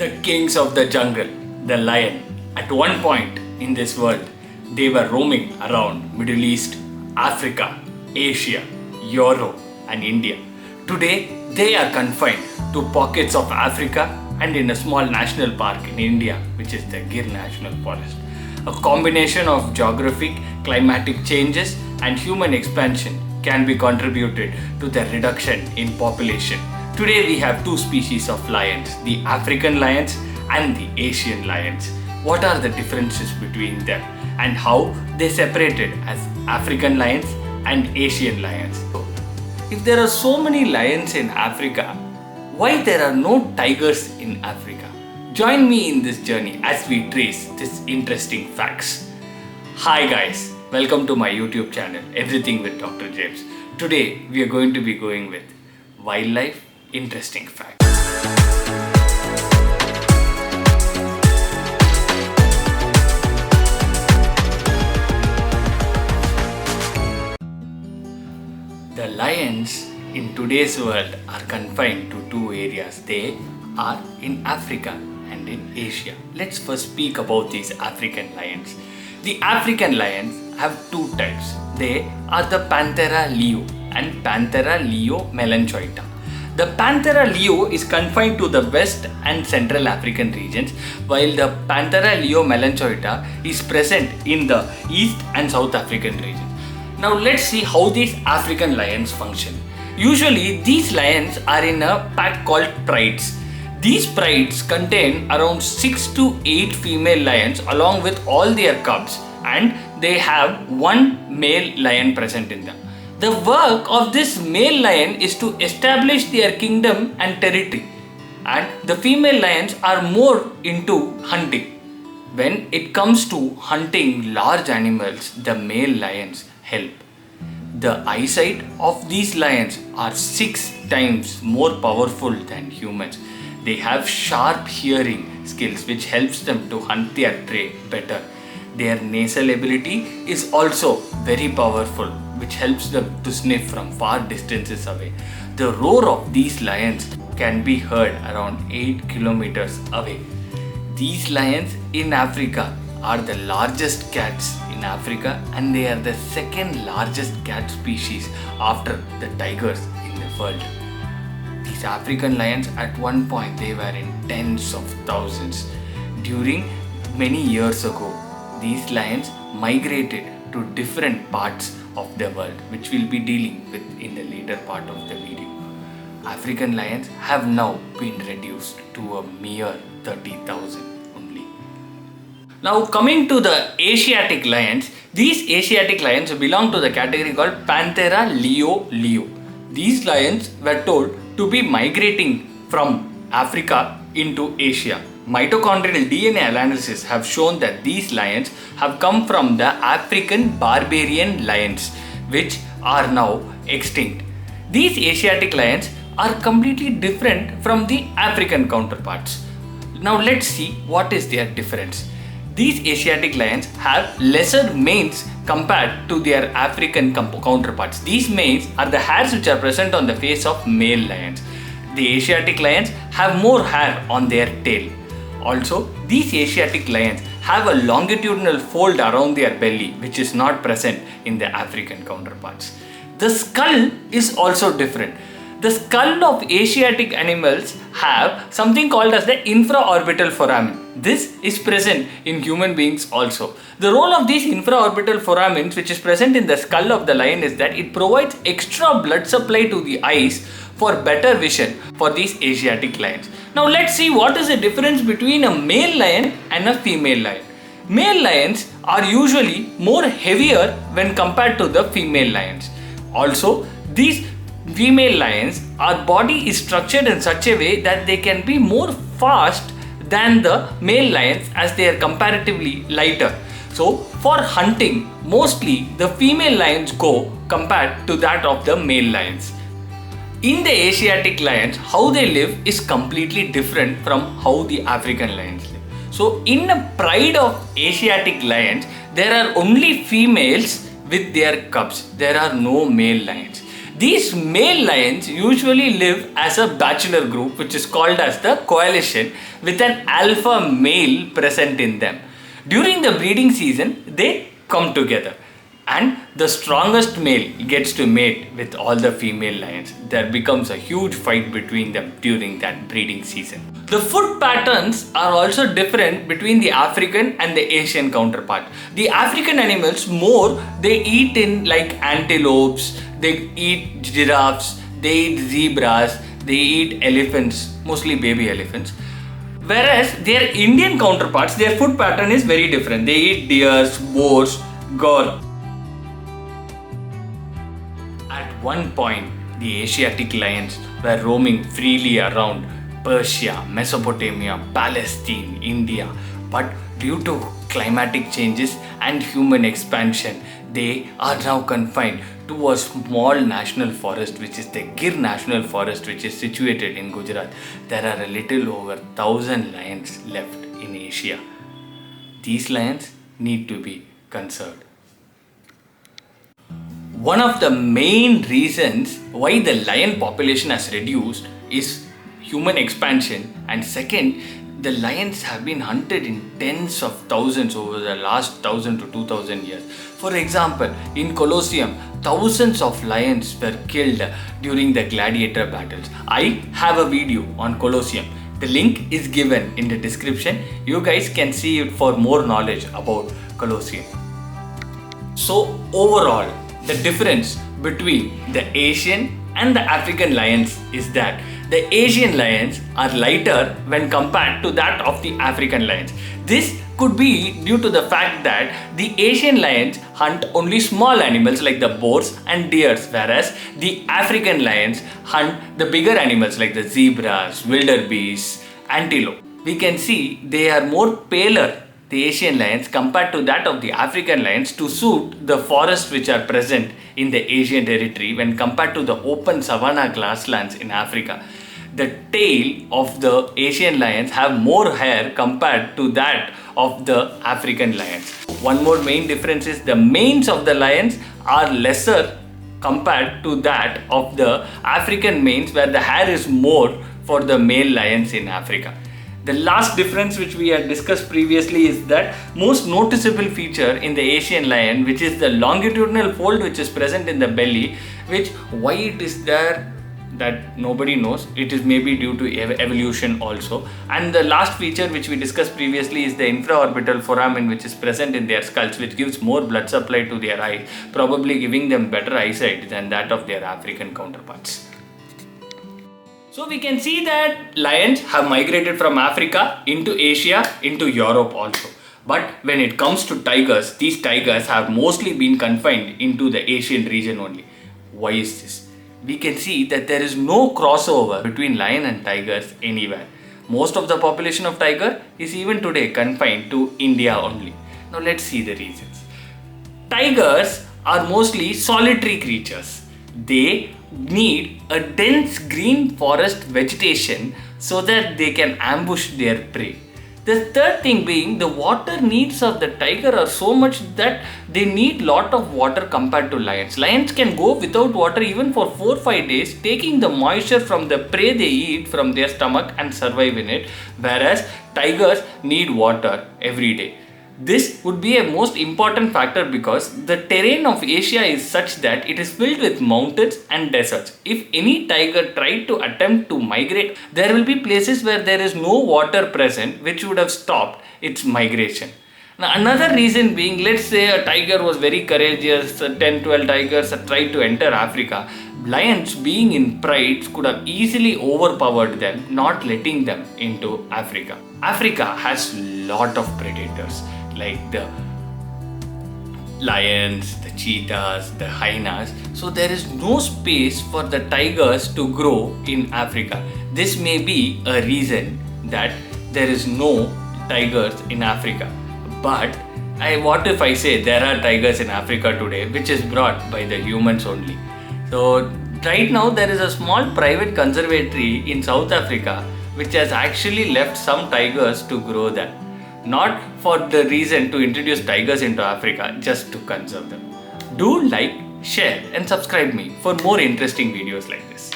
The kings of the jungle, the lion. At one point in this world, they were roaming around Middle East, Africa, Asia, Europe and India. Today, they are confined to pockets of Africa and in a small national park in India, which is the Gir National Forest. A combination of geographic, climatic changes and human expansion can be contributed to the reduction in population. Today we have two species of lions, the African lions and the Asian lions. What are the differences between them and how they separated as African lions and Asian lions? If there are so many lions in Africa, why there are no tigers in Africa? Join me in this journey as we trace these interesting facts. Hi guys, welcome to my YouTube channel, Everything with Dr. James. Today we are going to be going with wildlife interesting facts. The lions in today's world are confined to two areas. They are in Africa and in Asia. Let's first speak about these African lions. The African lions have two types. They are the Panthera leo and Panthera leo melanchoita. The Panthera leo is confined to the West and Central African regions, while the Panthera leo melanchoita is present in the East and South African regions. Now let's see how these African lions function. Usually these lions are in a pack called prides. These prides contain around 6 to 8 female lions along with all their cubs, and they have one male lion present in them. The work of this male lion is to establish their kingdom and territory, and the female lions are more into hunting. When it comes to hunting large animals, the male lions help. The eyesight of these lions are 6 times more powerful than humans. They have sharp hearing skills which helps them to hunt their prey better. Their nasal ability is also very powerful, which helps them to sniff from far distances away. The roar of these lions can be heard around 8 kilometers away. These lions in Africa are the largest cats in Africa, and they are the second largest cat species after the tigers in the world. These African lions, at one point they were in tens of thousands. During many years ago, these lions migrated to different parts of the world, which we'll be dealing with in the later part of the video. African lions have now been reduced to a mere 30,000 only. Now coming to the Asiatic lions, these Asiatic lions belong to the category called Panthera leo. These lions were told to be migrating from Africa into Asia. Mitochondrial DNA analysis have shown that these lions have come from the African barbarian lions, which are now extinct. These Asiatic lions are completely different from the African counterparts. Now let's see what is their difference. These Asiatic lions have lesser manes compared to their African counterparts. These manes are the hairs which are present on the face of male lions. The Asiatic lions have more hair on their tail. Also, these Asiatic lions have a longitudinal fold around their belly, which is not present in the African counterparts. The skull is also different. The skull of Asiatic animals have something called as the infraorbital foramen. This is present in human beings also. The role of these infraorbital foramens, which is present in the skull of the lion, is that it provides extra blood supply to the eyes for better vision for these Asiatic lions. Now let's see what is the difference between a male lion and a female lion. Male lions are usually more heavier when compared to the female lions. Also, these female lions, our body is structured in such a way that they can be more fast than the male lions as they are comparatively lighter. So for hunting, mostly the female lions go compared to that of the male lions. In the Asiatic lions, how they live is completely different from how the African lions live. So in a pride of Asiatic lions, there are only females with their cubs. There are no male lions. These male lions usually live as a bachelor group, which is called as the coalition, with an alpha male present in them. During the breeding season, they come together, and the strongest male gets to mate with all the female lions. There becomes a huge fight between them during that breeding season. The food patterns are also different between the African and the Asian counterpart. The African animals they eat in like antelopes, they eat giraffes, they eat zebras, they eat elephants, mostly baby elephants. Whereas their Indian counterparts, their food pattern is very different. They eat deers, boars, gaur. At one point, the Asiatic lions were roaming freely around Persia, Mesopotamia, Palestine, India. But due to climatic changes and human expansion, they are now confined to a small national forest, which is the Gir National Forest, which is situated in Gujarat. There are a little over 1,000 lions left in Asia. These lions need to be conserved. One of the main reasons why the lion population has reduced is human expansion, and second, the lions have been hunted in tens of thousands over the last 1,000 to 2,000 years. For example, in Colosseum, thousands of lions were killed during the gladiator battles. I have a video on Colosseum. The link is given in the description. You guys can see it for more knowledge about Colosseum. So overall, the difference between the Asian and the African lions is that the Asian lions are lighter when compared to that of the African lions. This could be due to the fact that the Asian lions hunt only small animals like the boars and deers, whereas the African lions hunt the bigger animals like the zebras, wildebeest, antelope. We can see they are more paler, the Asian lions, compared to that of the African lions, to suit the forests which are present in the Asian territory when compared to the open savanna grasslands in Africa. The tail of the Asian lions have more hair compared to that of the African lions. One more main difference is the manes of the lions are lesser compared to that of the African manes, where the hair is more for the male lions in Africa. The last difference which we had discussed previously is that most noticeable feature in the Asian lion, which is the longitudinal fold which is present in the belly, which why it is there, that nobody knows. It is maybe due to evolution also. And the last feature which we discussed previously is the infraorbital foramen, which is present in their skulls, which gives more blood supply to their eyes, probably giving them better eyesight than that of their African counterparts. So we can see that lions have migrated from Africa into Asia, into Europe also. But when it comes to tigers, these tigers have mostly been confined into the Asian region only. Why is this? We can see that there is no crossover between lion and tigers anywhere. Most of the population of tiger is even today confined to India only. Now let's see the reasons. Tigers are mostly solitary creatures. They need a dense green forest vegetation so that they can ambush their prey. The third thing being, the water needs of the tiger are so much that they need lot of water compared to lions. Lions can go without water even for 4-5 days, taking the moisture from the prey they eat from their stomach and survive in it, whereas tigers need water every day. This would be a most important factor because the terrain of Asia is such that it is filled with mountains and deserts. If any tiger tried to attempt to migrate, there will be places where there is no water present, which would have stopped its migration. Now another reason being, let's say a tiger was very courageous, 10-12 tigers tried to enter Africa. Lions, being in pride, could have easily overpowered them, not letting them into Africa. Africa has lot of predators like the lions, the cheetahs, the hyenas. So there is no space for the tigers to grow in Africa. This may be a reason that there is no tigers in Africa. But what if I say there are tigers in Africa today, which is brought by the humans only. So right now there is a small private conservatory in South Africa which has actually left some tigers to grow there. Not for the reason to introduce tigers into Africa, just to conserve them. Do like, share and subscribe me for more interesting videos like this.